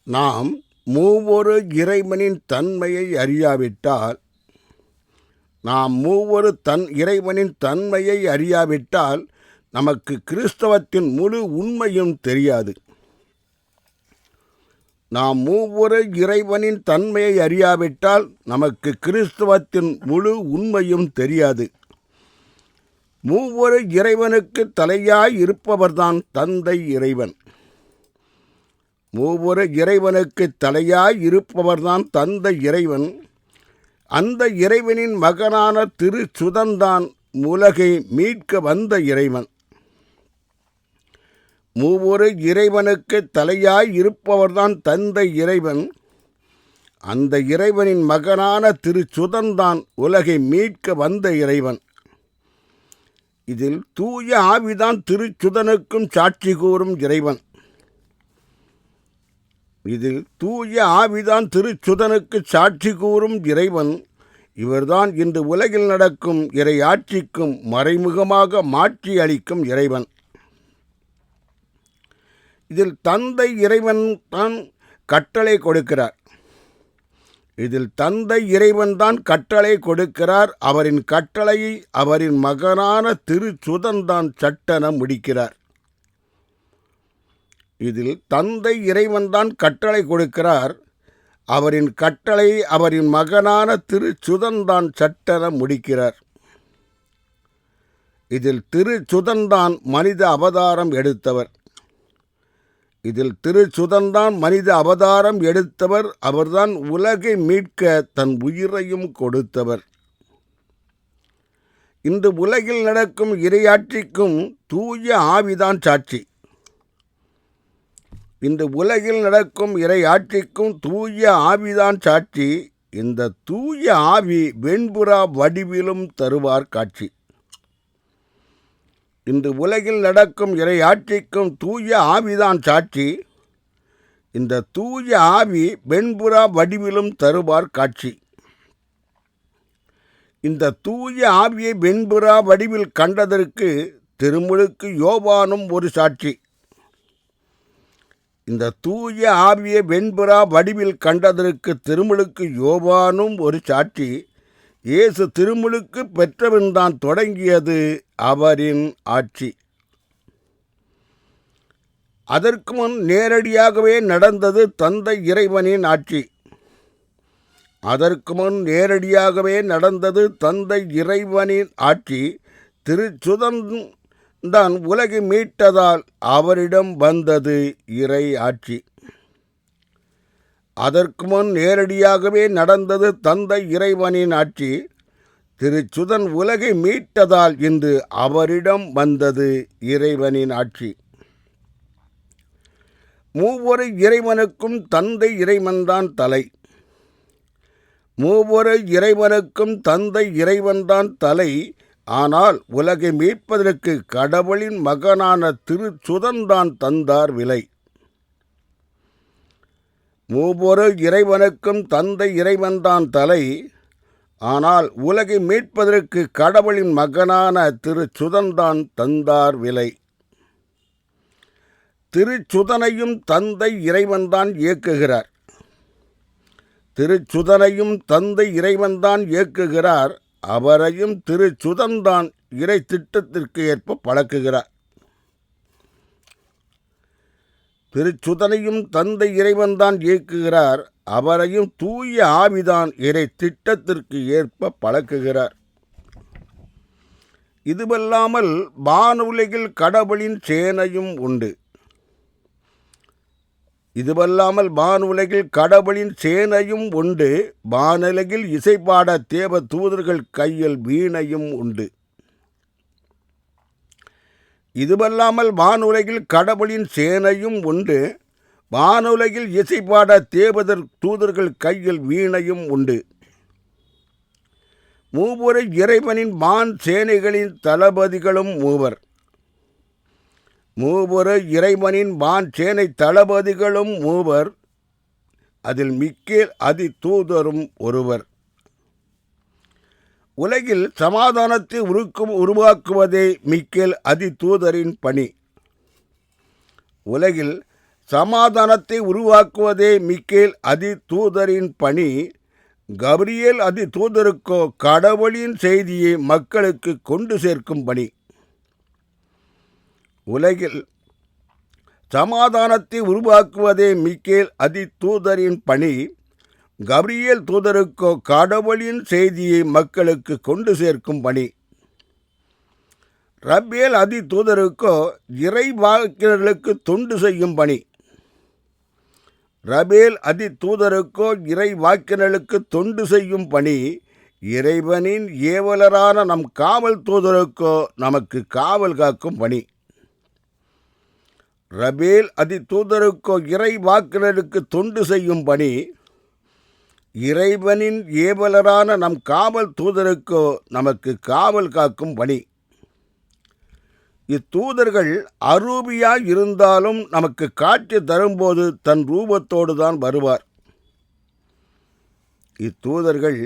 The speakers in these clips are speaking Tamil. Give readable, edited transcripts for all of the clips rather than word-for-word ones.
நாம் மூவொரு இறைவனின் தன்மையை அறியாவிட்டால் இறைவனின் தன்மையை அறியாவிட்டால் நமக்கு கிறிஸ்தவத்தின் முழு உண்மையும் தெரியாது. நாம் மூவொரு இறைவனின் தன்மையை அறியாவிட்டால் நமக்கு கிறிஸ்தவத்தின் முழு உண்மையும் தெரியாது. மூவொரு இறைவனுக்கு தலையாய் இருப்பவர்தான் தந்தை இறைவன். மூவொரு இறைவனுக்கு தலையாய் இருப்பவர்தான் தந்தை இறைவன். அந்த இறைவனின் மகனான திருச்சுதன்தான் உலகை மீட்க வந்த இறைவன். மூவொரு இறைவனுக்கு தலையாய் இருப்பவர்தான் தந்தை இறைவன். அந்த இறைவனின் மகனான திருச்சுதன்தான் உலகை மீட்க வந்த இறைவன். இதில் தூய ஆவிதான் திருச்சுதனுக்கும் சாட்சி கூறும் இறைவன். இதில் தூய ஆவிதான் திருச்சுதனுக்கு சாட்சி கூறும் இறைவன். இவர்தான் இன்று உலகில் நடக்கும் இறை ஆட்சிக்கும் மறைமுகமாக மாற்றி அளிக்கும் இறைவன். இதில் தந்தை இறைவன் தான் கட்டளை கொடுக்கிறார். அவரின் கட்டளையை அவரின் மகனான திருச்சுதன் தான் சட்டென முடிக்கிறார். இதில் தந்தை இறைவன்தான் கட்டளை கொடுக்கிறார். அவரின் கட்டளை அவரின் மகனான திருச்சுதன்தான் சட்டென முடிக்கிறார். இதில் திருச்சுதன்தான் மனித அவதாரம் எடுத்தவர். அவர்தான் உலகை மீட்க தன் உயிரையும் கொடுத்தவர். இந்த உலகில் நடக்கும் இறையாட்சிக்கும் தூய ஆவிதான் சாட்சி. இந்த தூய ஆவி வெண்புறா வடிவிலும் தருவார் காட்சி. இந்த உலகில் நடக்கும் இறையாட்சிக்கும் தூய ஆவிதான் சாட்சி. இந்த தூய ஆவி வெண்புறா வடிவிலும் தருவார் காட்சி. இந்த தூய ஆவியை வெண்புறா வடிவில் கண்டதற்கு திருமுழுக்கு யோவானும் ஒரு சாட்சி. இந்த தூய ஆவியை வெண்புறா வடிவில் கண்டதற்கு திருமுழுக்கு யோவானும் ஒரு சாட்சி. இயேசு திருமுழுக்கு பெற்றவன்தான் தொடங்கியது அவரின் ஆட்சி. அதற்கு முன் நேரடியாகவே நடந்தது தந்தை இறைவனின் ஆட்சி. திருச்சுதன் தான் உலகை மீட்டதால் அவரிடம் வந்தது இறை ஆட்சி. அதற்கு முன் நேரடியாகவே நடந்தது தந்தை இறைவனின் ஆட்சி. திருச்சுதன் உலகை மீட்டதால் இன்று அவரிடம் வந்தது இறைவனின் ஆட்சி. மூவொரு இறைவனுக்கும் தந்தை இறைவன்தான் தலை. ஆனால் உலகை மீட்பதற்கு கடவுளின் மகனான திருச்சுதன்தான் தந்தார் விலை. மூவொரு இறைவனுக்கும் தந்தை இறைவன்தான் தலை. ஆனால் உலகை மீட்பதற்கு கடவுளின் மகனான திருச்சுதன்தான் தந்தார் விலை. திருச்சுதனையும் தந்தை இறைவன்தான் இயக்குகிறார். அவரையும் திருச்சுதன்தான் இறை திட்டத்திற்கு ஏற்ப பழக்குகிறார். திருச்சுதனையும் தந்தை இறைவன்தான் இயக்குகிறார். அவரையும் தூய ஆவிதான் இறை திட்டத்திற்கு ஏற்ப பழக்குகிறார். இதுவல்லாமல் வானுலகில் கடவுளின் சேனையும் உண்டு. வானுலகில் இசைப்பாட தேவ தூதர்கள் கையில் வீணையும் உண்டு. இதுவல்லாமல் வானுலகில் கடவுளின் சேனையும் உண்டு. வானுலகில் இசைப்பாட தூதர்கள் கையில் வீணையும் உண்டு. மூவொரு இறைவனின் வான் சேனைகளின் தளபதிகளும் மூவர். அதில் மிக்கேல் அதி தூதரும் ஒருவர். உலகில் சமாதானத்தை உருவாக்குவதே மிக்கேல் அதி தூதரின் பணி. உலகில் சமாதானத்தை உருவாக்குவதே மிக்கேல் அதி தூதரின் பணி. கபிரியேல் அதி தூதருக்கோ கடவுளின் செய்தியை மக்களுக்கு கொண்டு சேர்க்கும் பணி. உலகில் சமாதானத்தை உருவாக்குவதே மிக்கேல் அதி தூதரின் பணி. கபிரியேல் தூதருக்கோ கடவுளின் செய்தியை மக்களுக்கு கொண்டு சேர்க்கும் பணி. ரபேல் அதி தூதருக்கோ இறைவாக்கினர்களுக்கு தொண்டு செய்யும் பணி. ரபேல் அதி தூதருக்கோ இறைவாக்கினர்களுக்கு தொண்டு செய்யும் பணி. இறைவனின் ஏவலரான நம் காவல் தூதருக்கோ நமக்கு காவல் காக்கும் பணி. ரபேல் அதி தூதருக்கோ இறைவாக்கினருக்கு தொண்டு செய்யும் பணி. இறைவனின் ஏவலரான நம் காவல் தூதருக்கோ நமக்கு காவல் காக்கும் பணி. இத்தூதர்கள் அரூபியாய் இருந்தாலும் நமக்கு காட்சி தரும்போது தன் ரூபத்தோடு தான் வருவார். இத்தூதர்கள்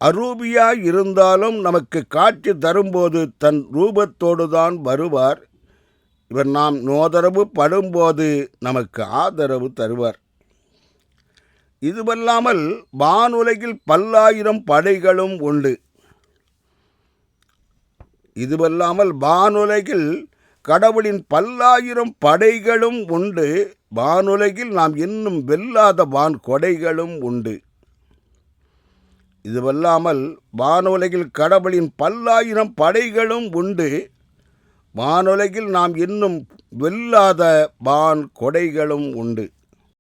அரூபியாய் இருந்தாலும் நமக்கு காட்சி தரும்போது தன் ரூபத்தோடு தான் வருவார். இவர் நாம் நோதரவு படும்போது நமக்கு ஆதரவு தருவார். இதுவல்லாமல் வானுலகில் பல்லாயிரம் படைகளும் உண்டு. இதுவல்லாமல் வானுலகில் கடவுளின் பல்லாயிரம் படைகளும் உண்டு. வானுலகில் நாம் இன்னும் வெல்லாத வான் கொடைகளும் உண்டு. இதுவல்லாமல் வானுலகில் கடவுளின் பல்லாயிரம் படைகளும் உண்டு. வானுலகில் நாம் இன்னும் வெல்லாத வான் கொடைகளும் உண்டு.